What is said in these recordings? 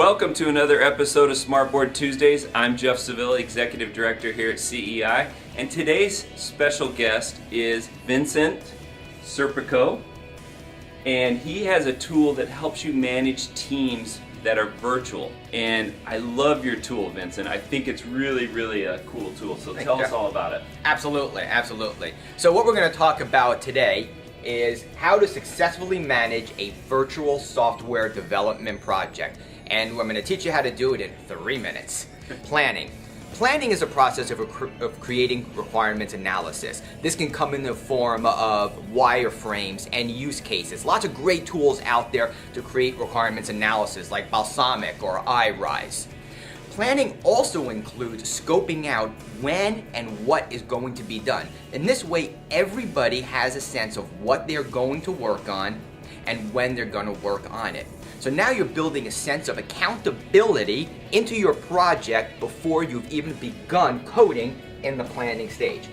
Welcome to another episode of Smartboard Tuesdays. I'm Jeff Saville, Executive Director here at CEI, and today's special guest is Vincent Serpico, and he has a tool that helps you manage teams that are virtual. And I love your tool, Vincent. I think it's really a cool tool, so tell us all about it. Absolutely. So what we're going to talk about today is how to successfully manage a virtual software development project. And we're going to teach you how to do it in 3 minutes. Planning. Planning is a process of creating requirements analysis. This can come in the form of wireframes and use cases. Lots of great tools out there to create requirements analysis like Balsamiq or iRise. Planning also includes scoping out when and what is going to be done. In this way, everybody has a sense of what they're going to work on and when they're going to work on it. So now you're building a sense of accountability into your project before you've even begun coding in the planning stage.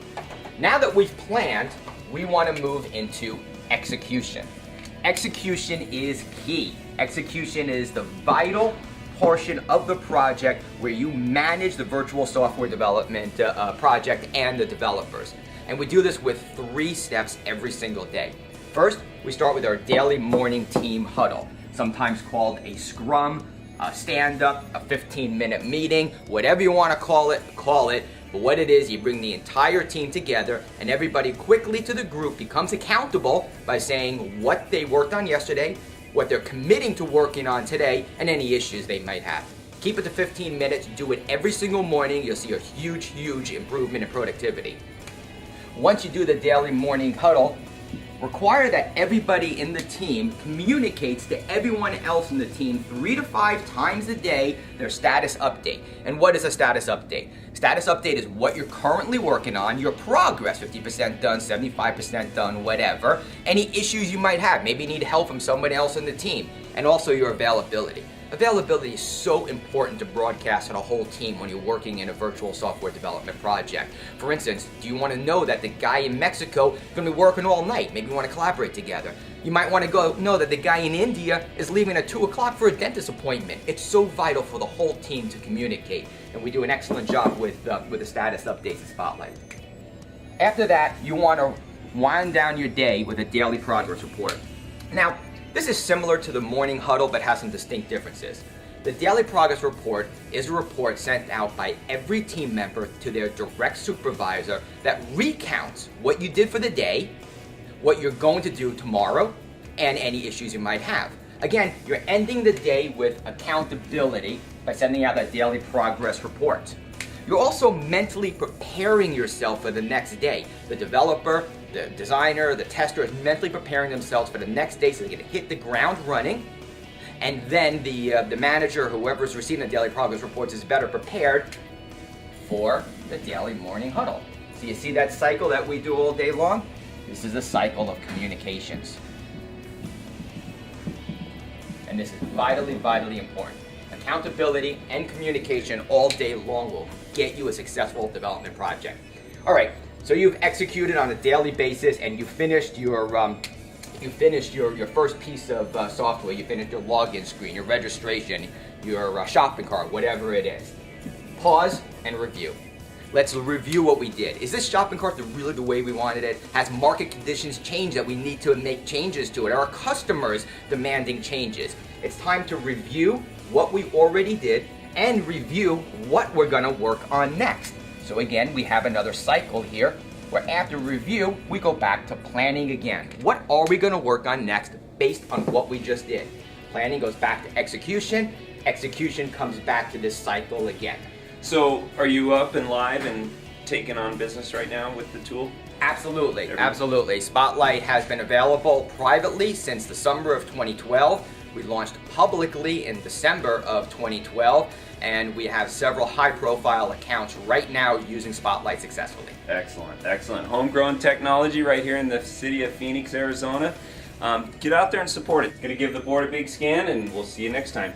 Now that we've planned, we want to move into execution. Execution is key. Execution is the vital portion of the project where you manage the virtual software development project and the developers. And we do this with 3 steps every single day. First, we start with our daily morning team huddle, sometimes called a scrum, a stand-up, a 15-minute meeting, whatever you want to call it. But what it is, you bring the entire team together and everybody quickly to the group becomes accountable by saying what they worked on yesterday, what they're committing to working on today, and any issues they might have. Keep it to 15 minutes, do it every single morning, you'll see a huge improvement in productivity. Once you do the daily morning huddle, require that everybody in the team communicates to everyone else in the team 3 to 5 times a day their status update. And what is a status update? Status update is what you're currently working on, your progress, 50% done, 75% done, whatever. Any issues you might have, maybe you need help from somebody else in the team, and also your availability. Availability is so important to broadcast on a whole team when you're working in a virtual software development project. For instance, do you want to know that the guy in Mexico is going to be working all night? Maybe you want to collaborate together. You might want to know that the guy in India is leaving at 2 o'clock for a dentist appointment. It's so vital for the whole team to communicate, and we do an excellent job with the status updates and Spotlight. After that, you want to wind down your day with a daily progress report. Now, this is similar to the morning huddle but has some distinct differences. The daily progress report is a report sent out by every team member to their direct supervisor that recounts what you did for the day, what you're going to do tomorrow, and any issues you might have. Again, you're ending the day with accountability by sending out that daily progress report. You're also mentally preparing yourself for the next day. The developer, the designer, the tester is mentally preparing themselves for the next day so they're going to hit the ground running. And then the manager, whoever's receiving the daily progress reports, is better prepared for the daily morning huddle. So you see that cycle that we do all day long? This is a cycle of communications. And this is vitally important. Accountability and communication all day long will get you a successful development project. All right, so you've executed on a daily basis and you finished your first piece of software. You finished your login screen, your registration, your shopping cart, whatever it is. Pause and review. Let's review what we did. Is this shopping cart really the way we wanted it? Has market conditions changed that we need to make changes to it? Are our customers demanding changes? It's time to review what we already did and review what we're going to work on next. So again, we have another cycle here where after review, we go back to planning again. What are we going to work on next based on what we just did? Planning goes back to execution. Execution comes back to this cycle again. So are you up and live and taking on business right now with the tool? Absolutely. Spotlight has been available privately since the summer of 2012. We launched publicly in December of 2012, and we have several high-profile accounts right now using Spotlight successfully. Excellent. Homegrown technology right here in the city of Phoenix, Arizona. Get out there and support it. Going to give the board a big scan, and we'll see you next time.